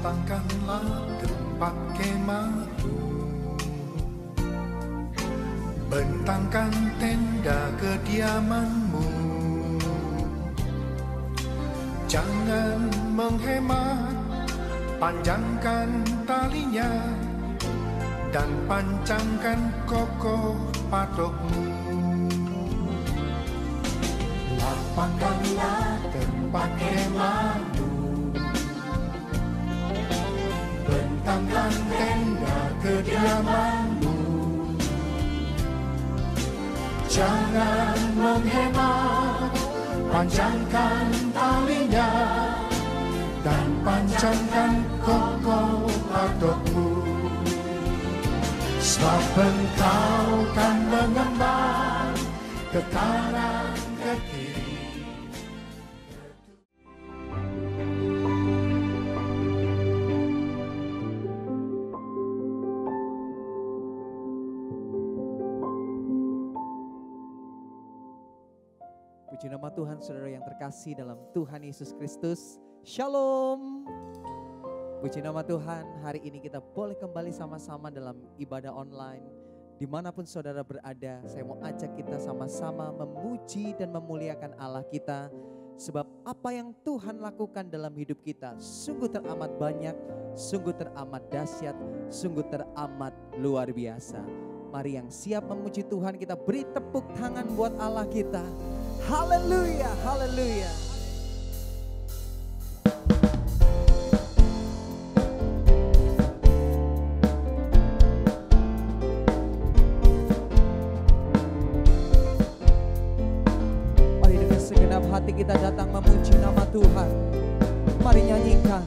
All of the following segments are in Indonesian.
Lapangkanlah tempat kemahmu, bentangkan tenda kediamanmu. Jangan menghemat, panjangkan talinya dan pancangkan kokoh patukmu. Lapangkanlah tempat kemahmu, bentangkan tenda kediamanmu. Jangan menghemat, panjangkan talinya dan pancangkan kokoh patukmu. Sebab engkau kan mengembang ke kanan ke kiri. Puji nama Tuhan, saudara yang terkasih dalam Tuhan Yesus Kristus. Shalom. Puji nama Tuhan, hari ini kita boleh kembali sama-sama dalam ibadah online. Dimanapun saudara berada, saya mau ajak kita sama-sama memuji dan memuliakan Allah kita. Sebab apa yang Tuhan lakukan dalam hidup kita sungguh teramat banyak, sungguh teramat dahsyat, sungguh teramat luar biasa. Mari yang siap memuji Tuhan, kita beri tepuk tangan buat Allah kita. Haleluya, haleluya. Mari dengan segenap hati kita datang memuji nama Tuhan. Mari nyanyikan.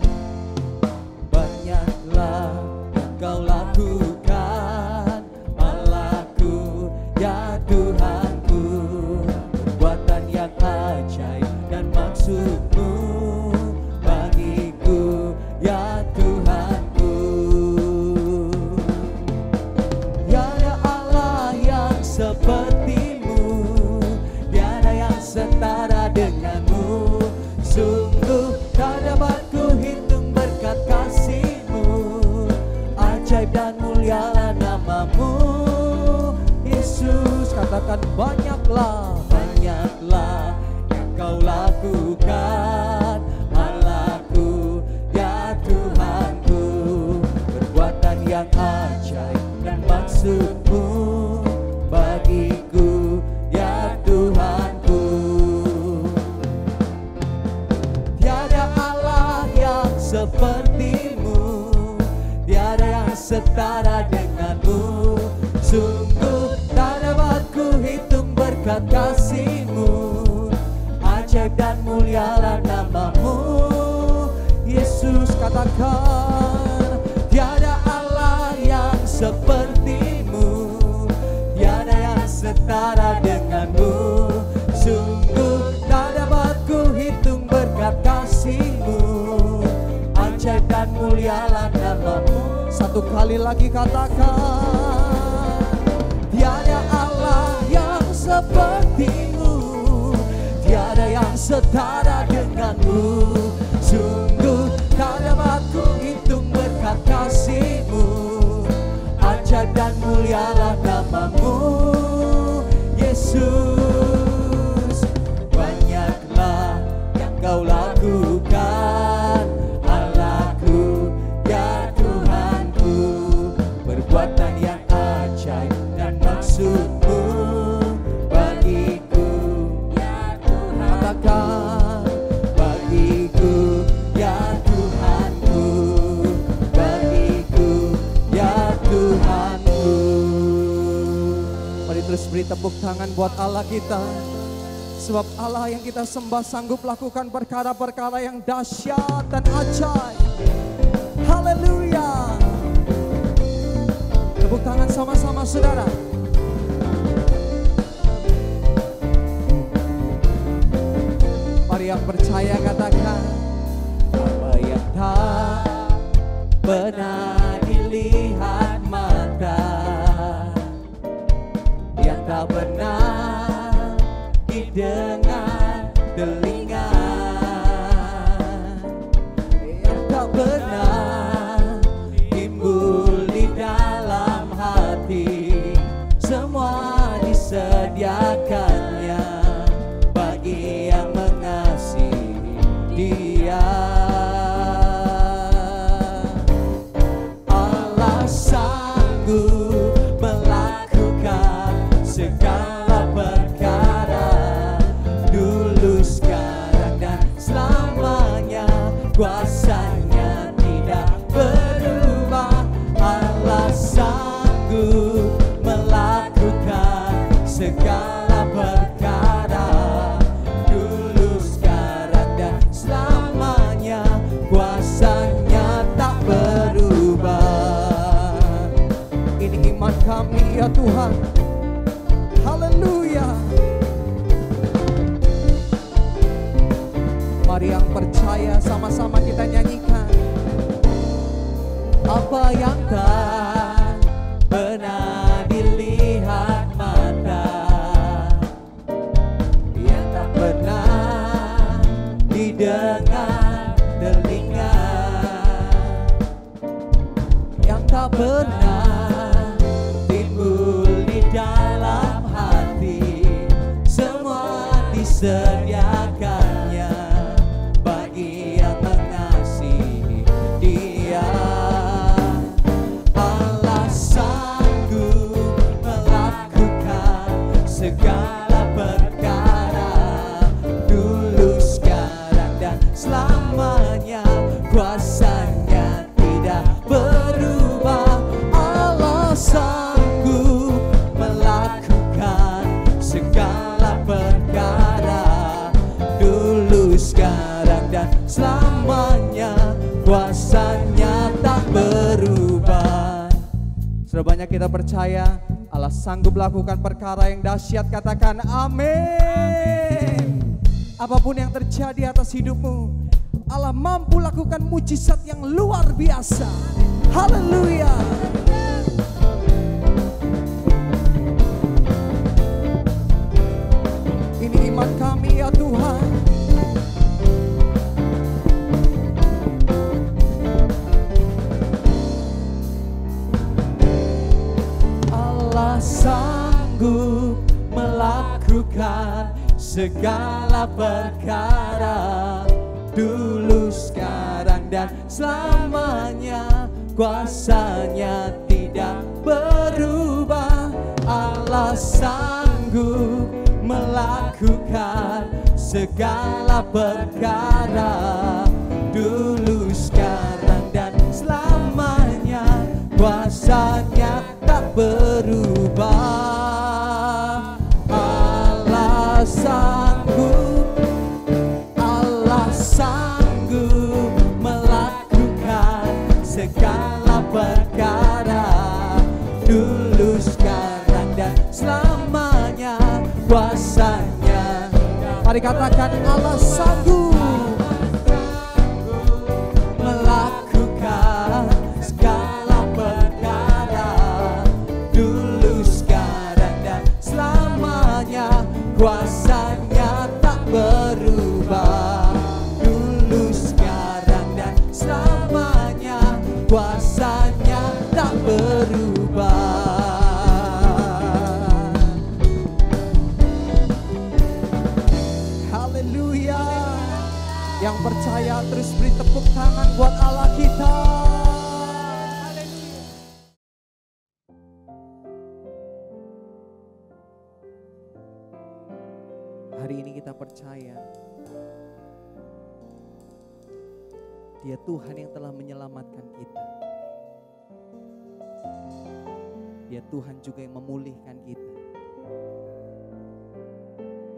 Banyaklah yang Kau lakukan, Allahku, ya Tuhanku. Perbuatan yang ajaib dan maksud-Mu bagiku, ya Tuhanku. Tiada Allah yang seperti-Mu, tiada yang setara dengan-Mu. Sungguh tak dapat ku hitung berkat kasih-Mu, ajaib dan mulialah nama-Mu. Yesus, katakan banyaklah, banyaklah yang Kau lakukan, Allahku, ya Tuhanku. Perbuatan yang ajaib dan maksud-Mu bagiku, ya Tuhanku. Tiada Allah yang seperti-Mu, tiada yang setara dengan-Mu. Sungguh tak dapat ku hitung berkat kasih-Mu, ajaib dan mulialah nama-Mu. Yesus, katakan tiada Allah yang seperti-Mu, tiada yang setara dengan-Mu. Sungguh tak dapat ku hitung berkat kasih-Mu, ajaib dan mulialah nama-Mu. Satu kali lagi katakan, tiada Allah yang seperti-Mu, tiada yang setara dengan-Mu. Sungguh tak dapat ku hitung berkat kasih-Mu, ajaib dan mulialah nama-Mu. Yesus, banyaklah yang Kau lakukan, Allahku, ya Tuhanku. Perbuatan yang ajaib dan maksud-Mu bagiku, ya Tuhan. Katakan bagiku, ya Tuhanku, bagiku, ya Tuhanku. Mari terus beri tepuk tangan buat Allah kita. Sebab Allah yang kita sembah sanggup lakukan perkara-perkara yang dahsyat dan ajaib. Haleluya. Tepuk tangan sama-sama saudara. Mari yang percaya katakan, apa yang tak pernah dilihat mata, yang tak pernah didengar telinga, yang tak pernah sanggup melakukan segala perkara, dulu, sekarang, dan selamanya. Kuasanya tidak berubah. Allah sanggup melakukan segala perkara, dulu, sekarang, dan selamanya. Kuasanya tak berubah. Ini iman kami ya Tuhan. Haleluya. Mari yang percaya sama-sama kita nyanyikan. Apa yang tak pernah dilihat mata, yang tak pernah didengar telinga, yang tak pernah timbul di dalam hati, semua disediakannya bagi yang mengasihi Dia. Allah sanggup melakukan segala perkara, dulu, sekarang, dan selamanya. Kuasanya tidak berubah. Allah sanggup melakukan segala perkara, dulu, sekarang, dan selamanya. Kuasanya tak berubah. Sudah banyak kita percaya Allah sanggup lakukan perkara yang dahsyat. Katakan amin. Apapun yang terjadi atas hidupmu, Allah mampu lakukan mujizat yang luar biasa. Haleluya. Ini iman kami ya Tuhan. Allah sanggup melakukan segala perkara, dulu, sekarang, dan selamanya. Kuasanya tidak berubah. Allah sanggup melakukan segala perkara, dulu, sekarang, dan selamanya. Kuasanya tak berubah. Allah sanggup, Allah sanggup melakukan segala perkara, dulu, sekarang, dan selamanya. Kuasanya, mari katakan Allah sanggup melakukan segala perkara, dulu, sekarang, dan selamanya. Kuasanya tak berubah, dulu, sekarang, dan selamanya. Kuasanya tak berubah. Haleluya. Yang percaya terus beri tepuk tangan buat Allah kita. Hari ini kita percaya Dia Tuhan yang telah menyelamatkan kita. Dia Tuhan juga yang memulihkan kita.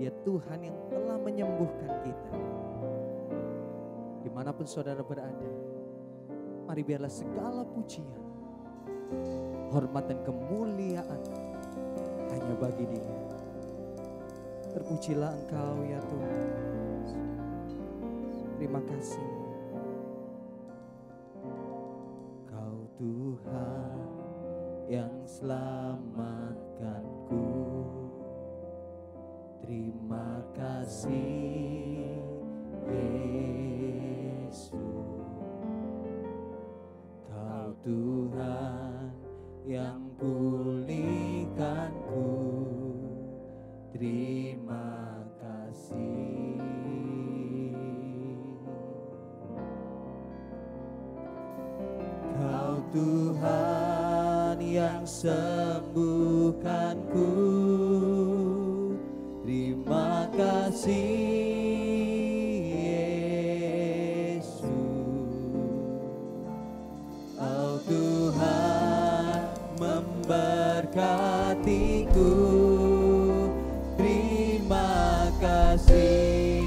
Dia Tuhan yang telah menyembuhkan kita. Dimanapun saudara berada, mari biarlah segala pujian, hormat dan kemuliaan hanya bagi Dia. Terpujilah Engkau ya Tuhan. Terima kasih. Kau Tuhan yang selamatkanku. Terima kasih Yesus. Kau Tuhan yang pulihkanku. Terima kasih. Kau Tuhan yang yang sembuhkanku. Terima kasih Yesus. Oh Tuhan memberkatiku. Terima kasih.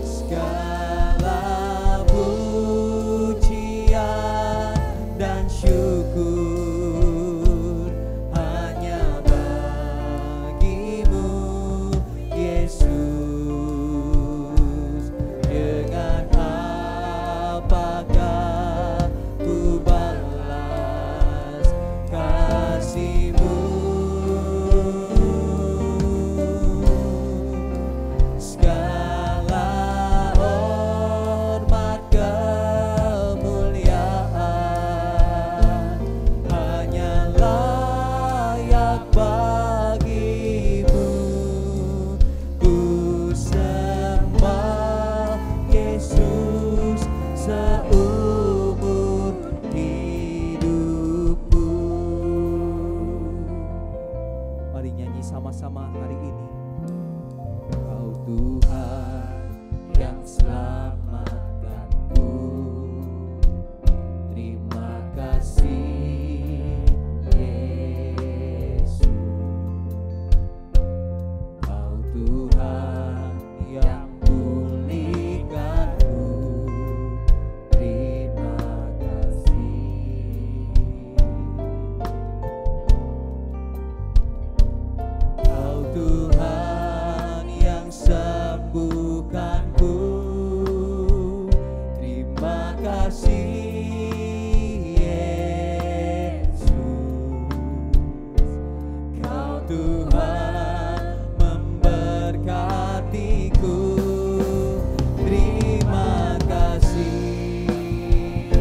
Segala pujian dan syukur hanya bagimu Yesus. Dengan apakah ku balas kasih-Mu? Segala hormat kemuliaan hanya layak bagimu. Ku sembah Yesus seumur hidupku. Mari nyanyi sama-sama hari ini. Kau Tuhan yang selamatkanku. Terima kasih Yesus. Kau Tuhan yang pulihkanku. Terima kasih. Kau Tuhan yang sembuhkanku. Terima kasih Yesus. Kau Tuhan memberkatiku. Terima kasih.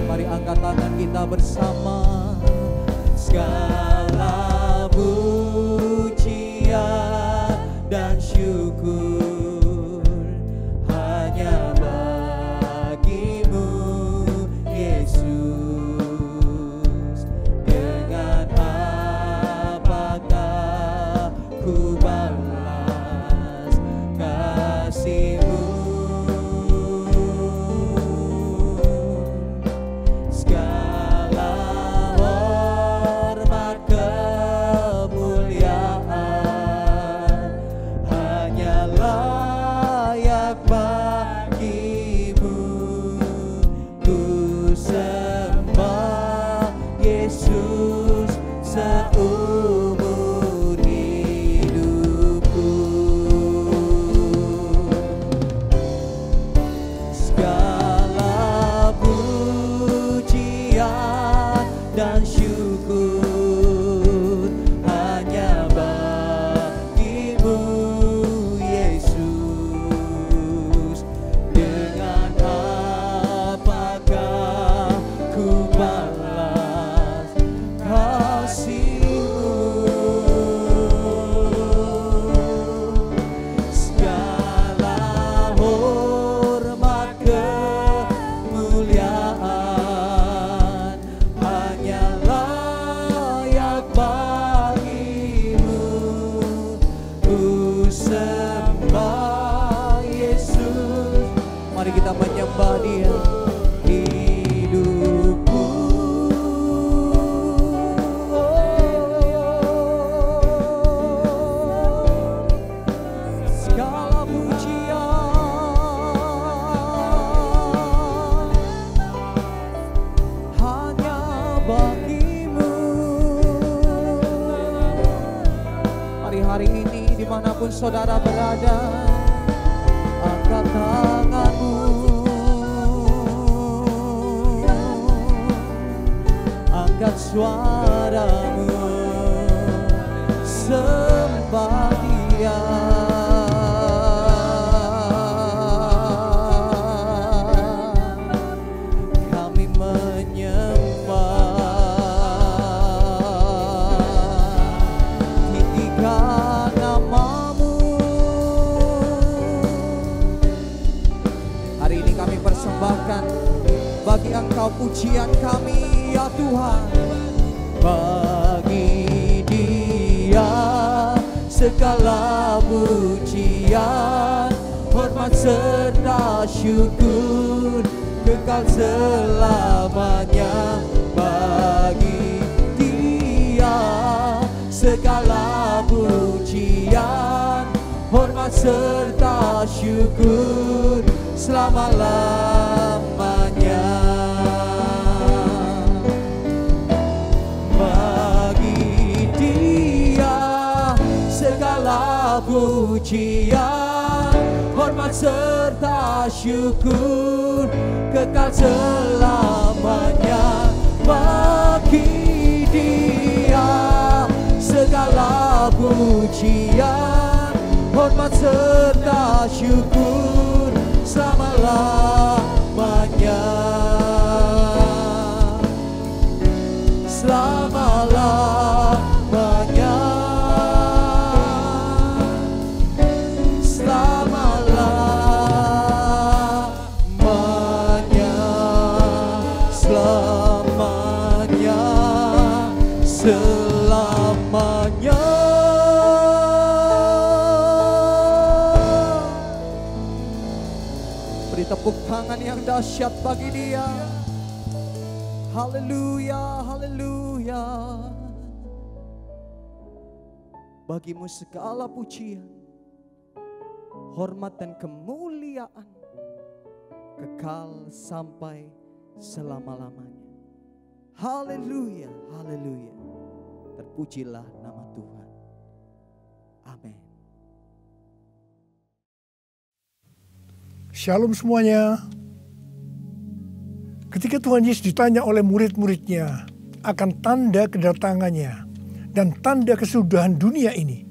Mari angkat tangan kita bersama. Segala pujian dan syukur hanya bagimu Yesus. Dengan apakah ku balas kasih-Mu? Segala hormat kemuliaan hanya layak bagimu. Ku sembah Yesus seumur hidupku. Segala pujian dan syukur hanya bagimu Yesus. Dengan apakah ku balas kasih-Mu? Segala hormat kemuliaan hanya layak bagimu. Ku sembah Yesus. Mari kita menyembah Dia. Hidupku, segala pujian hanya bagimu. Mari hari ini dimanapun saudara berada, angkat tanganmu, angkat suaramu, sembah Dia. Kami menyembah, tinggikan nama-Mu. Hari ini kami persembahkan bagi Engkau pujian kami ya Tuhan. Bagi Dia segala pujian, hormat serta syukur kekal selamanya. Bagi Dia segala pujian, hormat serta syukur selama-lamanya. Bagi Dia segala pujian, hormat serta syukur kekal selamanya. Bagi Dia segala pujian, hormat serta syukur selama-lamanya. Selama-lamanya. Selama-lamanya. Selamanya. Selamanya. Beri tepuk tangan yang dahsyat bagi Dia. Haleluya, haleluya. Bagimu segala pujian, hormat dan kemuliaan kekal sampai selama-lamanya. Haleluya, haleluya. Terpujilah nama Tuhan. Amin. Shalom semuanya. Ketika Tuhan Yesus ditanya oleh murid-muridnya akan tanda kedatangannya dan tanda kesudahan dunia ini,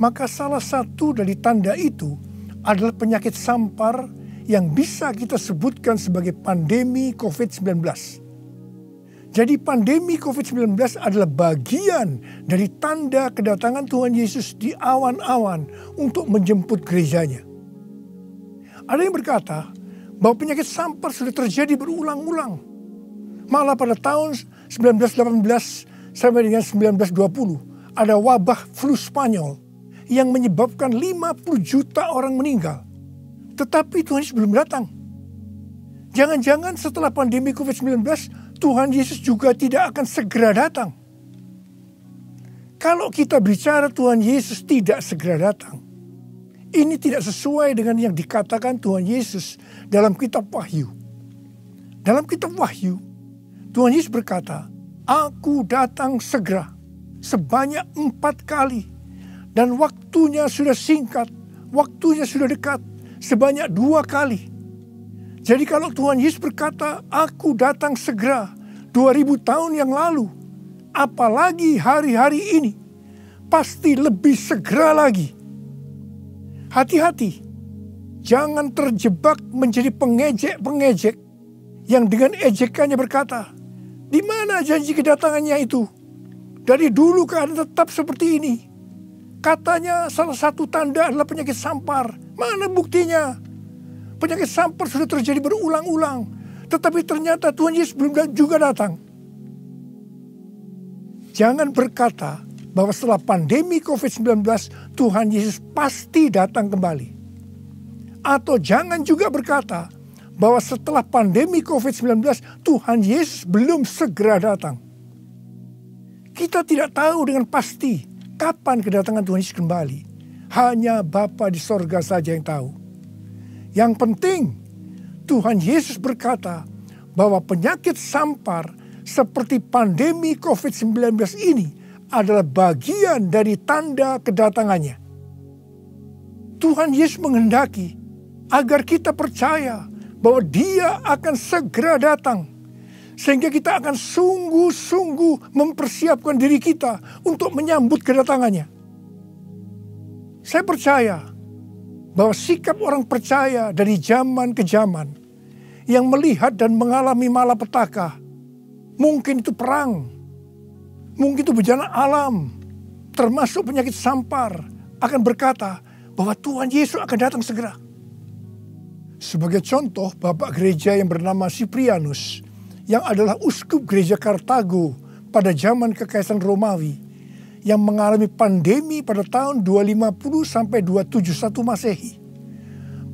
maka salah satu dari tanda itu adalah penyakit sampar yang bisa kita sebutkan sebagai pandemi COVID-19. Jadi pandemi COVID-19 adalah bagian dari tanda kedatangan Tuhan Yesus di awan-awan untuk menjemput gerejanya. Ada yang berkata bahwa penyakit sampar sudah terjadi berulang-ulang. Malah pada tahun 1918 sampai dengan 1920 ada wabah flu Spanyol yang menyebabkan 50 juta orang meninggal. Tetapi Tuhan Yesus belum datang. Jangan-jangan setelah pandemi COVID-19 Tuhan Yesus juga tidak akan segera datang. Kalau kita bicara Tuhan Yesus tidak segera datang, ini tidak sesuai dengan yang dikatakan Tuhan Yesus dalam kitab Wahyu. Dalam kitab Wahyu, Tuhan Yesus berkata, "Aku datang segera sebanyak 4 kali. Dan waktunya sudah singkat, waktunya sudah dekat sebanyak 2 kali." Jadi kalau Tuhan Yesus berkata, "Aku datang segera" 2000 tahun yang lalu, apalagi hari-hari ini, pasti lebih segera lagi. Hati-hati, jangan terjebak menjadi pengejek-pengejek yang dengan ejekannya berkata, "Di mana janji kedatangannya itu? Dari dulu keadaan tetap seperti ini. Katanya salah satu tanda adalah penyakit sampar. Mana buktinya? Penyakit sampar sudah terjadi berulang-ulang, tetapi ternyata Tuhan Yesus belum juga datang." Jangan berkata bahwa setelah pandemi COVID-19 Tuhan Yesus pasti datang kembali. Atau jangan juga berkata bahwa setelah pandemi COVID-19 Tuhan Yesus belum segera datang. Kita tidak tahu dengan pasti kapan kedatangan Tuhan Yesus kembali. Hanya Bapa di sorga saja yang tahu. Yang penting Tuhan Yesus berkata bahwa penyakit sampar seperti pandemi COVID-19 ini adalah bagian dari tanda kedatangannya. Tuhan Yesus menghendaki agar kita percaya bahwa Dia akan segera datang. Sehingga kita akan sungguh-sungguh mempersiapkan diri kita untuk menyambut kedatangannya. Saya percaya bahwa sikap orang percaya dari zaman ke zaman yang melihat dan mengalami malapetaka, mungkin itu perang, mungkin itu bencana alam, termasuk penyakit sampar, akan berkata bahwa Tuhan Yesus akan datang segera. Sebagai contoh, Bapak Gereja yang bernama Cyprianus, yang adalah uskup gereja Kartago pada zaman Kekaisaran Romawi, yang mengalami pandemi pada tahun 250 sampai 271 Masehi.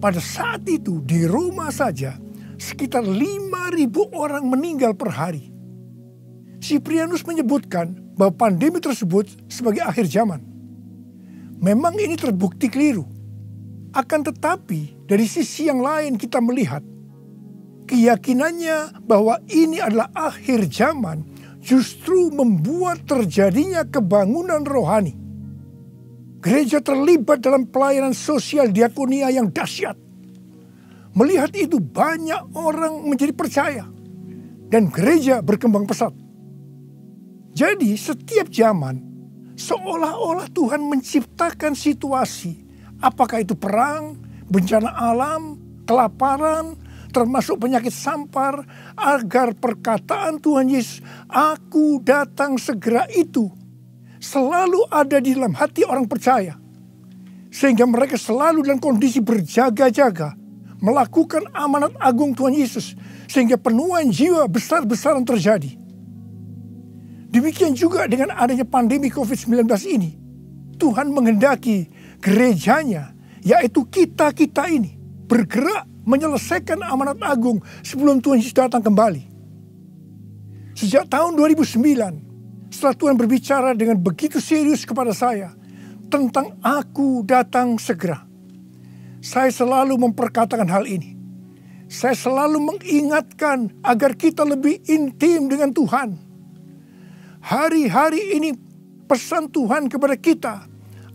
Pada saat itu di Roma saja sekitar 5.000 orang meninggal per hari. Cyprianus menyebutkan bahwa pandemi tersebut sebagai akhir zaman. Memang ini terbukti keliru. Akan tetapi dari sisi yang lain kita melihat keyakinannya bahwa ini adalah akhir zaman justru membuat terjadinya kebangunan rohani. Gereja terlibat dalam pelayanan sosial diakonia yang dahsyat. Melihat itu banyak orang menjadi percaya dan gereja berkembang pesat. Jadi setiap zaman seolah-olah Tuhan menciptakan situasi, apakah itu perang, bencana alam, kelaparan, termasuk penyakit sampar, agar perkataan Tuhan Yesus, "Aku datang segera" itu selalu ada di dalam hati orang percaya. Sehingga mereka selalu dalam kondisi berjaga-jaga, melakukan amanat agung Tuhan Yesus, sehingga penuaian jiwa besar-besaran terjadi. Demikian juga dengan adanya pandemi COVID-19 ini, Tuhan menghendaki gerejanya, yaitu kita-kita ini, bergerak menyelesaikan amanat agung sebelum Tuhan Yesus datang kembali. Sejak tahun 2009, setelah Tuhan berbicara dengan begitu serius kepada saya tentang "Aku datang segera", saya selalu memperkatakan hal ini. Saya selalu mengingatkan agar kita lebih intim dengan Tuhan. Hari-hari ini pesan Tuhan kepada kita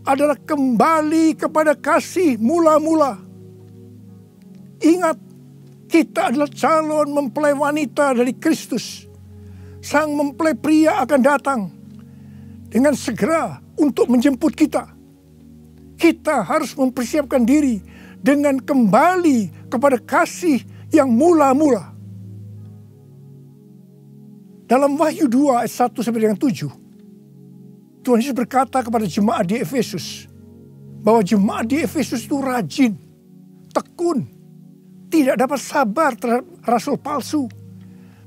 adalah kembali kepada kasih mula-mula. Ingat, kita adalah calon mempelai wanita dari Kristus. Sang mempelai pria akan datang dengan segera untuk menjemput kita. Kita harus mempersiapkan diri dengan kembali kepada kasih yang mula-mula. Dalam Wahyu 2 ayat 1 sampai dengan 7, Tuhan Yesus berkata kepada jemaat di Efesus bahwa jemaat di Efesus itu rajin, tekun, tidak dapat sabar terhadap rasul palsu,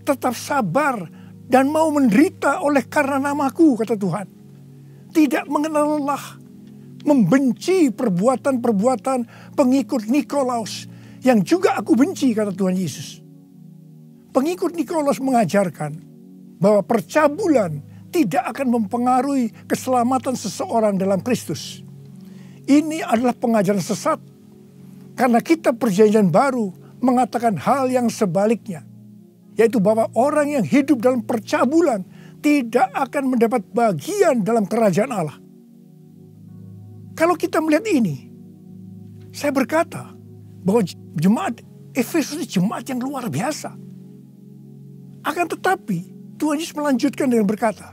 tetap sabar dan mau menderita oleh karena namaku, kata Tuhan. Tidak mengenal lelah, membenci perbuatan-perbuatan pengikut Nikolaus yang juga aku benci, kata Tuhan Yesus. Pengikut Nikolaus mengajarkan bahwa percabulan tidak akan mempengaruhi keselamatan seseorang dalam Kristus. Ini adalah pengajaran sesat, karena kitab Perjanjian Baru mengatakan hal yang sebaliknya, yaitu bahwa orang yang hidup dalam percabulan tidak akan mendapat bagian dalam kerajaan Allah. Kalau kita melihat ini, saya berkata bahwa jemaat Efesus jemaat yang luar biasa. Akan tetapi Tuhan Yesus melanjutkan dengan berkata,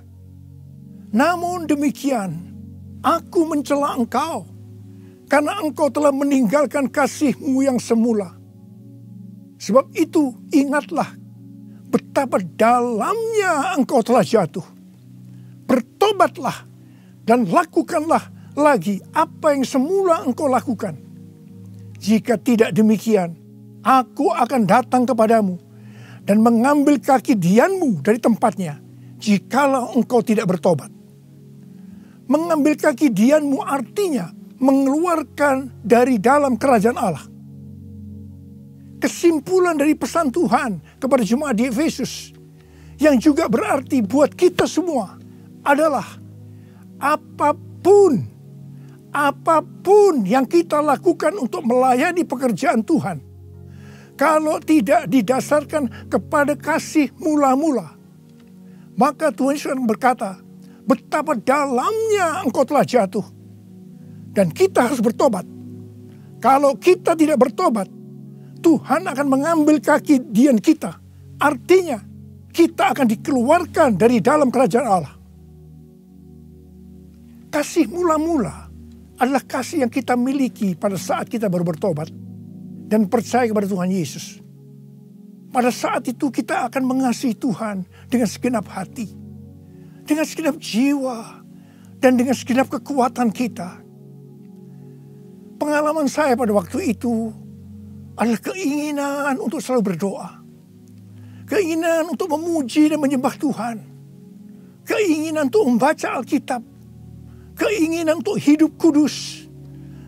"Namun demikian, aku mencela engkau, karena engkau telah meninggalkan kasihmu yang semula. Sebab itu ingatlah betapa dalamnya engkau telah jatuh. Bertobatlah dan lakukanlah lagi apa yang semula engkau lakukan. Jika tidak demikian, aku akan datang kepadamu dan mengambil kaki dianmu dari tempatnya, jikalau engkau tidak bertobat." Mengambil kaki dianmu artinya mengeluarkan dari dalam kerajaan Allah. Kesimpulan dari pesan Tuhan kepada jemaat di Efesus, yang juga berarti buat kita semua, adalah apapun yang kita lakukan untuk melayani pekerjaan Tuhan, kalau tidak didasarkan kepada kasih mula-mula, maka Tuhan Yesus berkata, betapa dalamnya engkau telah jatuh. Dan kita harus bertobat. Kalau kita tidak bertobat, Tuhan akan mengambil kaki dian kita. Artinya, kita akan dikeluarkan dari dalam kerajaan Allah. Kasih mula-mula adalah kasih yang kita miliki pada saat kita baru bertobat dan percaya kepada Tuhan Yesus. Pada saat itu kita akan mengasihi Tuhan dengan segenap hati, dengan segenap jiwa, dan dengan segenap kekuatan kita. Pengalaman saya pada waktu itu adalah keinginan untuk selalu berdoa. Keinginan untuk memuji dan menyembah Tuhan. Keinginan untuk membaca Alkitab. Keinginan untuk hidup kudus.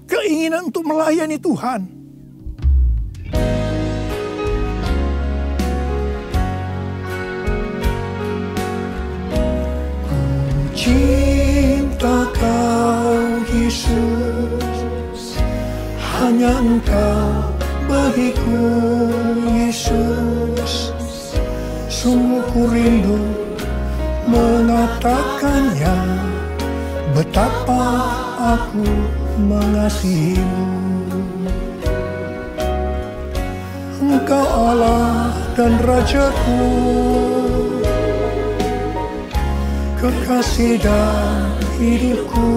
Keinginan untuk melayani Tuhan. Ku cinta Kau Yesus, hanya Engkau bagiku Yesus. Sungguh ku rindu mengatakannya, betapa aku mengasihimu. Engkau Allah dan Rajaku, kekasih dan hidupku.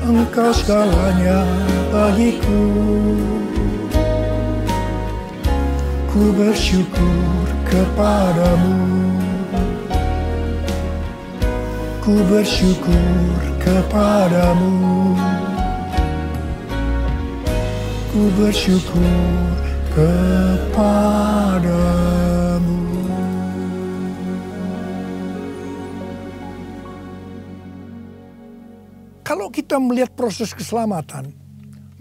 Engkau segalanya bagiku. Ku bersyukur kepadamu. Ku bersyukur kepadamu. Ku bersyukur kepadamu. Kalau kita melihat proses keselamatan,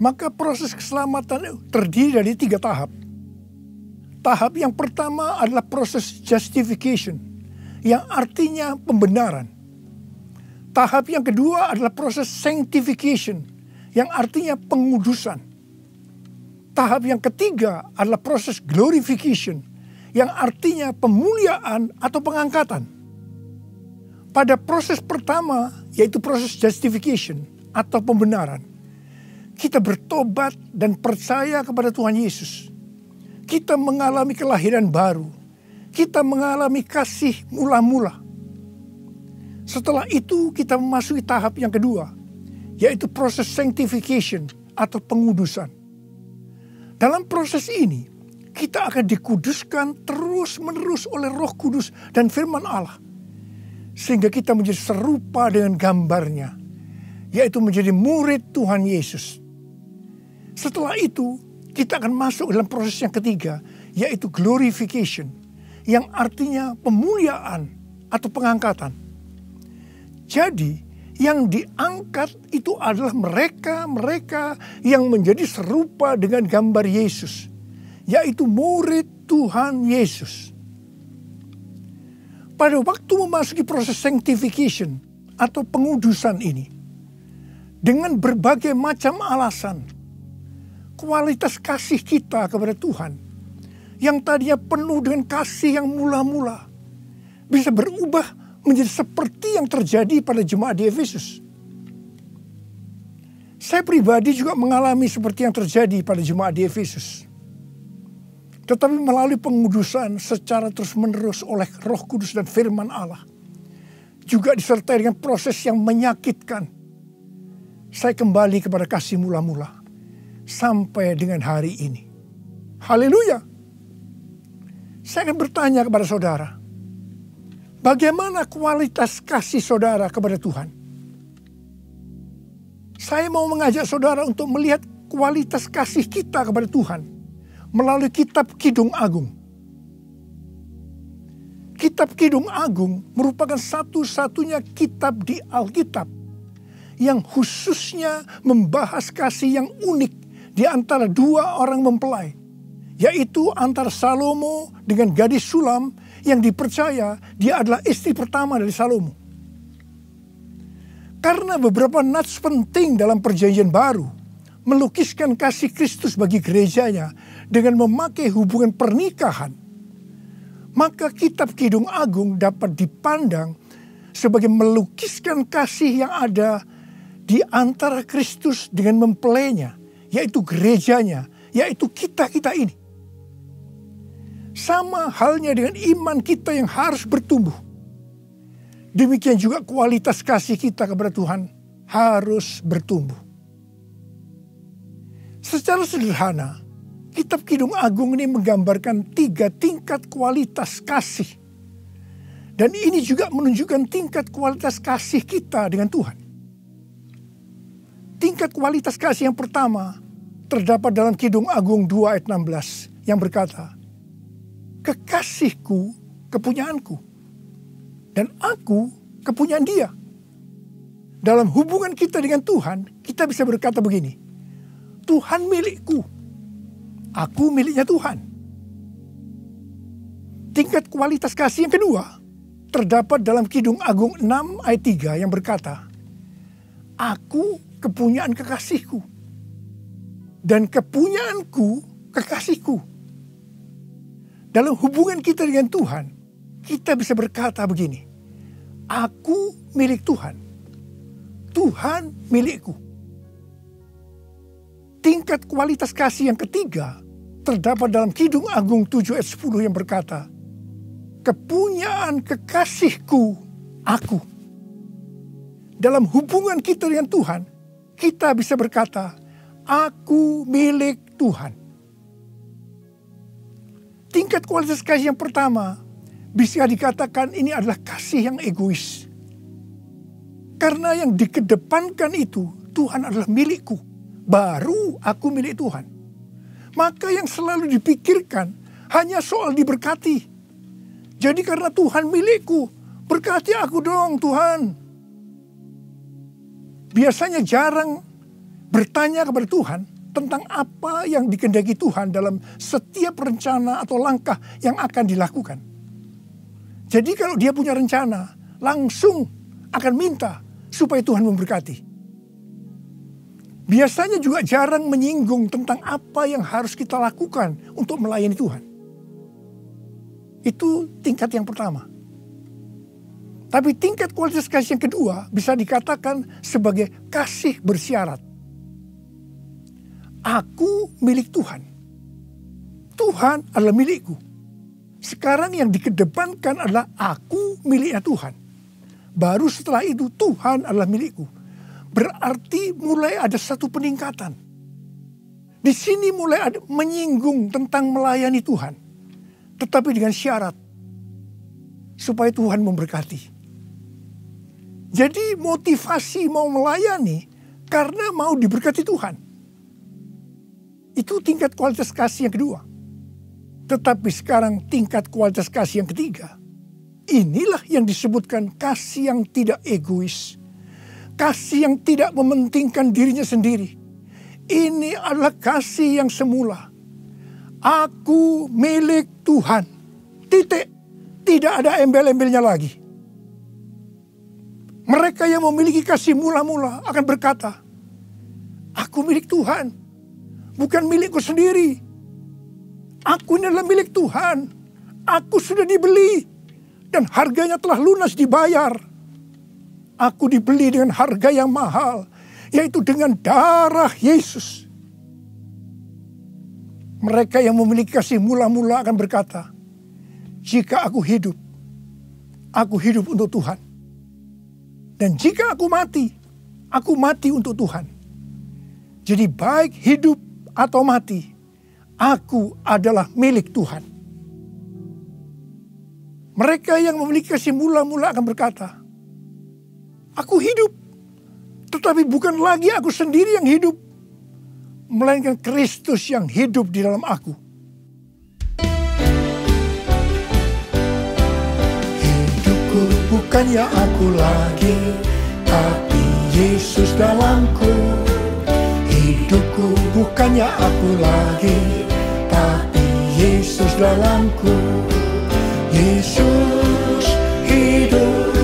maka proses keselamatan terdiri dari 3 tahap. Tahap yang pertama adalah proses justification, yang artinya pembenaran. Tahap yang kedua adalah proses sanctification, yang artinya pengudusan. Tahap yang ketiga adalah proses glorification, yang artinya pemuliaan atau pengangkatan. Pada proses pertama, yaitu proses justification atau pembenaran, kita bertobat dan percaya kepada Tuhan Yesus. Kita mengalami kelahiran baru. Kita mengalami kasih mula-mula. Setelah itu kita memasuki tahap yang kedua, yaitu proses sanctification atau pengudusan. Dalam proses ini, kita akan dikuduskan terus-menerus oleh Roh Kudus dan firman Allah. Sehingga kita menjadi serupa dengan gambarnya, yaitu menjadi murid Tuhan Yesus. Setelah itu, kita akan masuk dalam proses yang ketiga, yaitu glorification, yang artinya pemuliaan atau pengangkatan. Jadi, yang diangkat itu adalah mereka yang menjadi serupa dengan gambar Yesus, yaitu murid Tuhan Yesus. Pada waktu memasuki proses sanctification atau pengudusan ini, dengan berbagai macam alasan, kualitas kasih kita kepada Tuhan yang tadinya penuh dengan kasih yang mula-mula bisa berubah menjadi seperti yang terjadi pada jemaat di Efesus. Saya pribadi juga mengalami seperti yang terjadi pada jemaat di Efesus. Tetapi melalui pengudusan secara terus-menerus oleh Roh Kudus dan firman Allah, juga disertai dengan proses yang menyakitkan, saya kembali kepada kasih mula-mula sampai dengan hari ini. Haleluya. Saya akan bertanya kepada saudara, bagaimana kualitas kasih saudara kepada Tuhan? Saya mau mengajak saudara untuk melihat kualitas kasih kita kepada Tuhan melalui kitab Kidung Agung. Kitab Kidung Agung merupakan satu-satunya kitab di Alkitab yang khususnya membahas kasih yang unik di antara 2 orang mempelai, yaitu antara Salomo dengan gadis Sulam yang dipercaya dia adalah istri pertama dari Salomo. Karena beberapa nats penting dalam Perjanjian Baru melukiskan kasih Kristus bagi gerejanya dengan memakai hubungan pernikahan, maka kitab Kidung Agung dapat dipandang sebagai melukiskan kasih yang ada di antara Kristus dengan mempelainya, yaitu gerejanya, yaitu kita-kita ini. Sama halnya dengan iman kita yang harus bertumbuh. Demikian juga kualitas kasih kita kepada Tuhan harus bertumbuh. Secara sederhana, kitab Kidung Agung ini menggambarkan 3 tingkat kualitas kasih. Dan ini juga menunjukkan tingkat kualitas kasih kita dengan Tuhan. Tingkat kualitas kasih yang pertama terdapat dalam Kidung Agung 2 ayat 16 yang berkata, kekasihku kepunyaanku dan aku kepunyaan dia. Dalam hubungan kita dengan Tuhan, kita bisa berkata begini, Tuhan milikku, aku miliknya Tuhan. Tingkat kualitas kasih yang kedua terdapat dalam Kidung Agung 6 ayat 3 yang berkata, aku kepunyaan kekasihku dan kepunyaanku kekasihku. Dalam hubungan kita dengan Tuhan, kita bisa berkata begini, aku milik Tuhan, Tuhan milikku. Tingkat kualitas kasih yang ketiga terdapat dalam Kidung Agung 7 ayat 10 yang berkata, kepunyaan kekasihku aku. Dalam hubungan kita dengan Tuhan, kita bisa berkata, aku milik Tuhan. Tingkat kualitas kasih yang pertama bisa dikatakan ini adalah kasih yang egois. Karena yang dikedepankan itu, Tuhan adalah milikku, baru aku milik Tuhan. Maka yang selalu dipikirkan hanya soal diberkati. Jadi karena Tuhan milikku, berkati aku dong Tuhan. Biasanya jarang bertanya kepada Tuhan tentang apa yang dikehendaki Tuhan dalam setiap rencana atau langkah yang akan dilakukan. Jadi kalau dia punya rencana, langsung akan minta supaya Tuhan memberkati. Biasanya juga jarang menyinggung tentang apa yang harus kita lakukan untuk melayani Tuhan. Itu tingkat yang pertama. Tapi tingkat kualitas kasih yang kedua bisa dikatakan sebagai kasih bersyarat. Aku milik Tuhan. Tuhan adalah milikku. Sekarang yang dikedepankan adalah aku miliknya Tuhan. Baru setelah itu Tuhan adalah milikku. Berarti mulai ada satu peningkatan. Di sini mulai ada menyinggung tentang melayani Tuhan. Tetapi dengan syarat. Supaya Tuhan memberkati. Jadi motivasi mau melayani karena mau diberkati Tuhan. Itu tingkat kualitas kasih yang kedua. Tetapi sekarang tingkat kualitas kasih yang ketiga. Inilah yang disebutkan kasih yang tidak egois. Kasih yang tidak mementingkan dirinya sendiri. Ini adalah kasih yang semula. Aku milik Tuhan. Titik. Tidak ada embel-embelnya lagi. Mereka yang memiliki kasih mula-mula akan berkata, aku milik Tuhan. Bukan milikku sendiri. Aku ini adalah milik Tuhan. Aku sudah dibeli. Dan harganya telah lunas dibayar. Aku dibeli dengan harga yang mahal. Yaitu dengan darah Yesus. Mereka yang memiliki kasih mula-mula akan berkata, jika aku hidup untuk Tuhan. Dan jika aku mati untuk Tuhan. Jadi baik hidup atau mati, aku adalah milik Tuhan. Mereka yang memiliki kasih mula-mula akan berkata, aku hidup, tetapi bukan lagi aku sendiri yang hidup, melainkan Kristus yang hidup di dalam aku. Hidupku bukannya aku lagi, tapi Yesus dalamku. Hidupku bukannya aku lagi, tapi Yesus dalamku. Yesus hidup,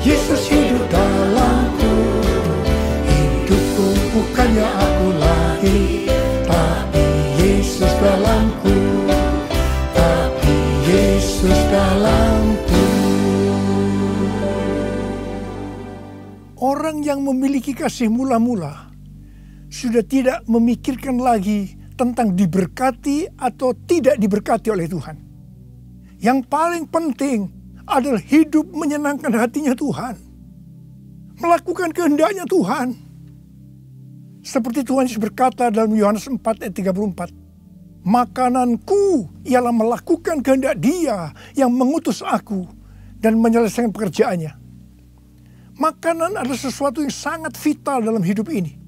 Yesus hidup dalamku. Hidupku bukannya aku lagi, tapi Yesus dalamku. Tapi Yesus dalamku. Orang yang memiliki kasih mula-mula sudah tidak memikirkan lagi tentang diberkati atau tidak diberkati oleh Tuhan. Yang paling penting adalah hidup menyenangkan hatinya Tuhan. Melakukan kehendaknya Tuhan. Seperti Tuhan Yesus berkata dalam Yohanes 4 ayat 34. Makananku ialah melakukan kehendak Dia yang mengutus aku dan menyelesaikan pekerjaannya. Makanan adalah sesuatu yang sangat vital dalam hidup ini.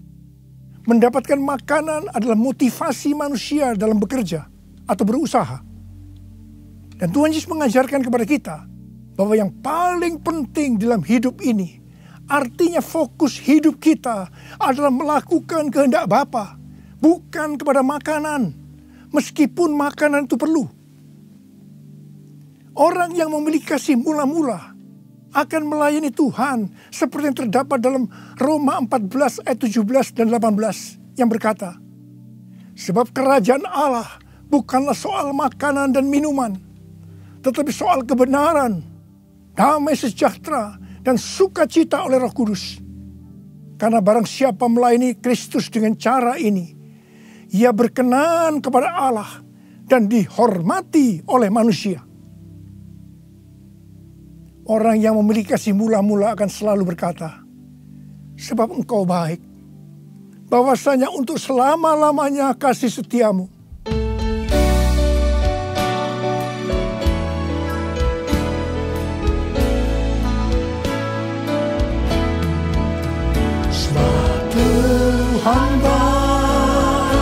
mendapatkan makanan adalah motivasi manusia dalam bekerja atau berusaha. Dan Tuhan Yesus mengajarkan kepada kita bahwa yang paling penting dalam hidup ini, artinya fokus hidup kita adalah melakukan kehendak Bapa, bukan kepada makanan, meskipun makanan itu perlu. Orang yang memiliki kasih mula-mula akan melayani Tuhan seperti yang terdapat dalam Roma 14 ayat 17 dan 18 yang berkata, sebab kerajaan Allah bukanlah soal makanan dan minuman, tetapi soal kebenaran, damai sejahtera, dan sukacita oleh Roh Kudus. Karena barang siapa melayani Kristus dengan cara ini, ia berkenan kepada Allah dan dihormati oleh manusia. Orang yang memiliki kasih mula-mula akan selalu berkata, sebab engkau baik, bahwasanya untuk selama-lamanya kasih setiamu. Tuhan baik,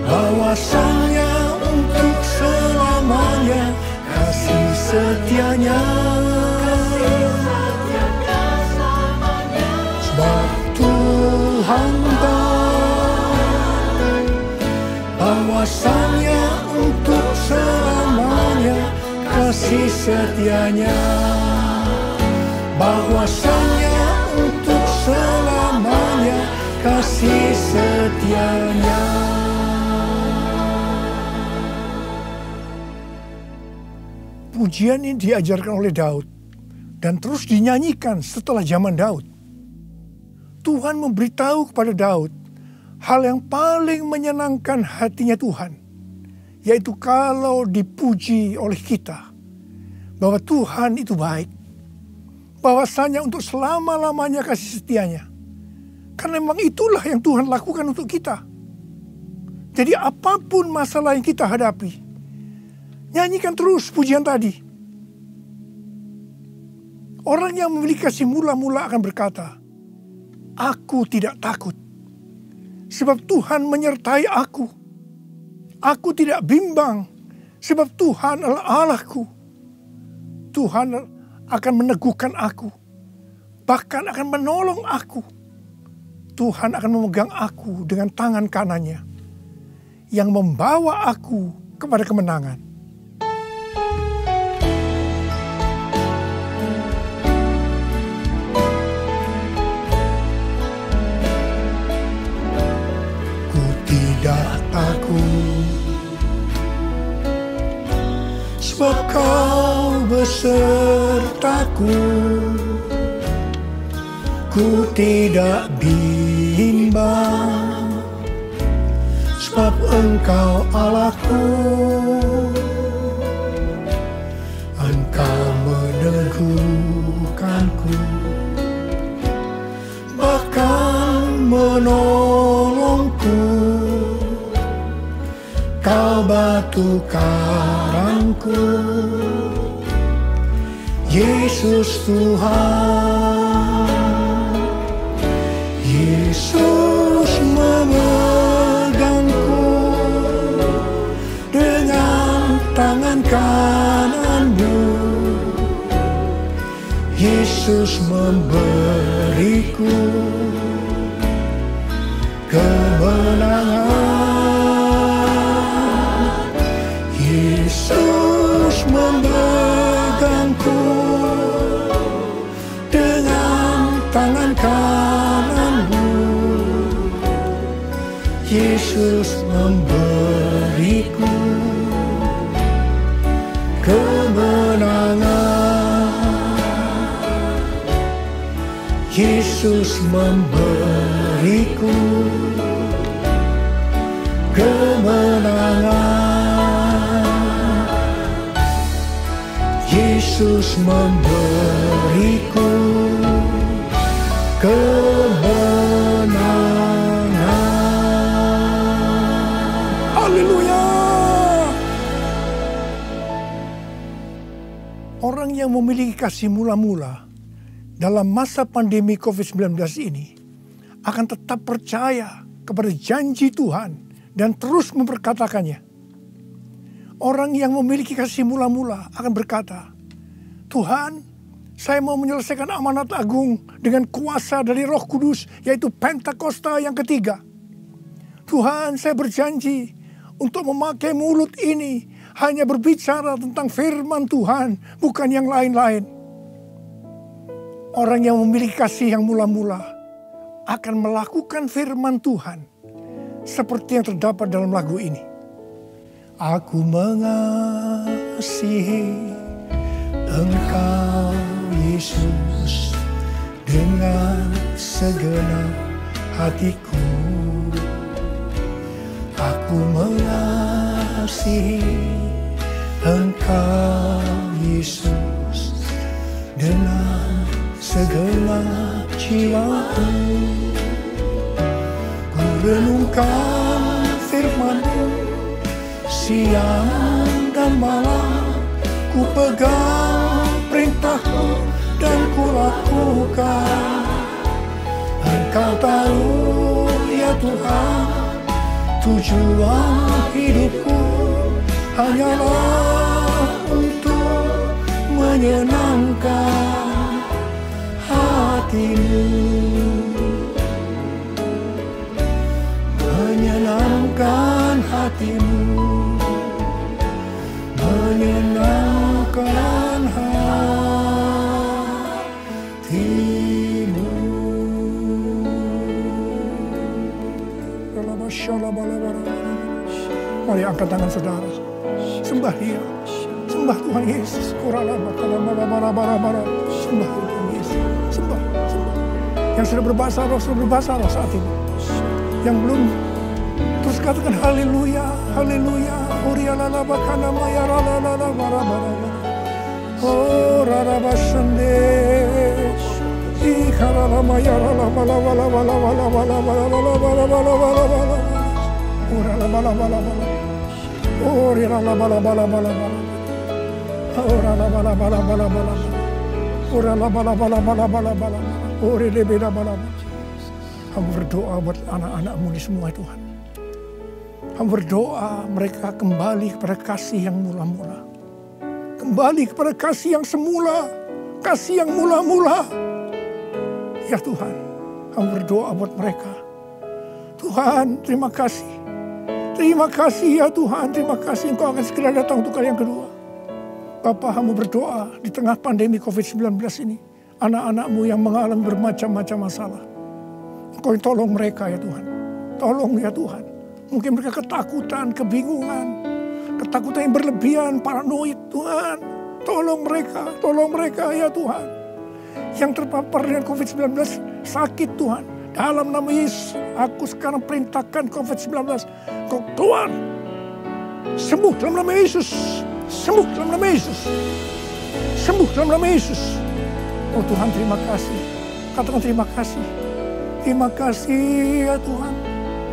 bahwasanya untuk selamanya kasih setianya. Sebab Tuhan baik, bahwasanya untuk selamanya kasih setianya. Bahwasanya untuk selamanya kasih setianya. Pujian ini diajarkan oleh Daud dan terus dinyanyikan setelah zaman Daud. Tuhan memberitahu kepada Daud hal yang paling menyenangkan hatinya Tuhan, yaitu kalau dipuji oleh kita bahwa Tuhan itu baik, bahwasanya untuk selama-lamanya kasih setianya. Karena memang itulah yang Tuhan lakukan untuk kita. Jadi apapun masalah yang kita hadapi, nyanyikan terus pujian tadi. Orang yang memiliki kasih mula-mula akan berkata, aku tidak takut, sebab Tuhan menyertai aku. Aku tidak bimbang, sebab Tuhan adalah Allahku. Tuhan akan meneguhkan aku, bahkan akan menolong aku. Tuhan akan memegang aku dengan tangan kanannya yang membawa aku kepada kemenangan. Ku tidak takut, sebab Kau besertaku. Ku tidak bimbang, sebab Engkau Allahku. Engkau meneguhkanku, bahkan menolongku. Kau batu karangku, Yesus Tuhan. Yesus memegangku dengan tangan kanan-Mu. Yesus memberiku kemenangan. Yesus memegangku dengan tangan kanan-Mu. Yesus memberiku kemenangan. Yesus memberiku kemenangan. Yesus memberiku kemenangan. Haleluya. Orang yang memiliki kasih mula-mula dalam masa pandemi COVID-19 ini akan tetap percaya kepada janji Tuhan dan terus memperkatakannya. Orang yang memiliki kasih mula-mula akan berkata, Tuhan, saya mau menyelesaikan amanat agung dengan kuasa dari Roh Kudus, yaitu Pentakosta yang ketiga. Tuhan, saya berjanji untuk memakai mulut ini hanya berbicara tentang firman Tuhan, bukan yang lain-lain. Orang yang memiliki kasih yang mula-mula akan melakukan firman Tuhan seperti yang terdapat dalam lagu ini. Aku mengasihi Engkau Yesus dengan segenap hatiku. Aku mengasihi Engkau Yesus dengan segenap jiwaku. Ku renungkan firman-Mu siang dan malam, ku pegang perintah-Mu dan ku lakukan. Engkau tahu ya Tuhan, tujuan hidupku hanyalah untuk menyenangkan hati-Mu. Menyenangkan hati-Mu, menyenangkan hati-Mu. Mari angkat tangan saudara, sembah Dia, sembah Tuhan Yesus. Sembah Tuhan Yesus, sembah. Yang sudah berbahasa roh saat ini. Yang belum, terus katakan haleluya, haleluya. Oh rarabasande, ikharalama yarala bala bala bala bala bala bala bala bala bala bala bala. Orala bala bala bala. Orala bala bala bala bala. Orala bala bala bala bala. Orala bala bala bala bala bala. Orele beda bala bala. Hamba berdoa buat anak-anak-Mu ini semua Tuhan. Hamba berdoa mereka kembali kepada kasih yang mula-mula. Kembali kepada kasih yang semula. Kasih yang mula-mula. Ya Tuhan, hamba berdoa buat mereka. Tuhan, terima kasih. Terima kasih ya Tuhan, terima kasih Engkau akan segera datang untuk kali yang kedua. Bapa, hamba berdoa di tengah pandemi COVID-19 ini. Anak-anak-Mu yang mengalami bermacam-macam masalah. Engkau tolong mereka ya Tuhan. Tolong ya Tuhan. Mungkin mereka ketakutan, kebingungan. Ketakutan yang berlebihan, paranoid Tuhan. Tolong mereka ya Tuhan. Yang terpapar dengan COVID-19 sakit Tuhan. Dalam nama Yesus, aku sekarang perintahkan COVID-19. Kau keluar. Sembuh dalam nama Yesus. Sembuh dalam nama Yesus. Sembuh dalam nama Yesus. Oh Tuhan, terima kasih. Katakan terima kasih. Terima kasih ya Tuhan.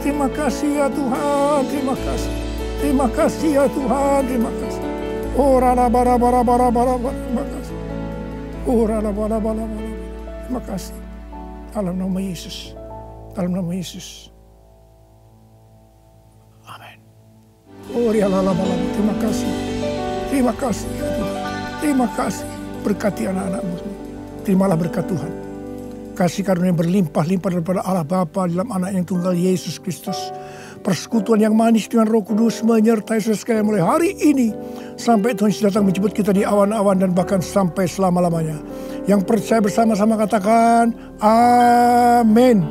Terima kasih ya Tuhan. Terima kasih. Terima kasih ya Tuhan. Terima kasih. Oh rana bara bara bara bara. Terima kasih. Oh rana bara bara bara. Terima kasih. Dalam nama Yesus. Dalam nama Yesus. Amin. Oh rialala bara. Terima kasih. Terima kasih ya Tuhan. Terima kasih. Berkati anak-anak-Mu. Terimalah berkat Tuhan. Kasih karunia berlimpah-limpah daripada Allah Bapa dalam anak yang tunggal Yesus Kristus. Persekutuan yang manis dengan Roh Kudus menyertai saudara sekalian mulai hari ini. Sampai Tuhan Yesus datang menjemput kita di awan-awan dan bahkan sampai selama-lamanya. Yang percaya bersama-sama katakan amin.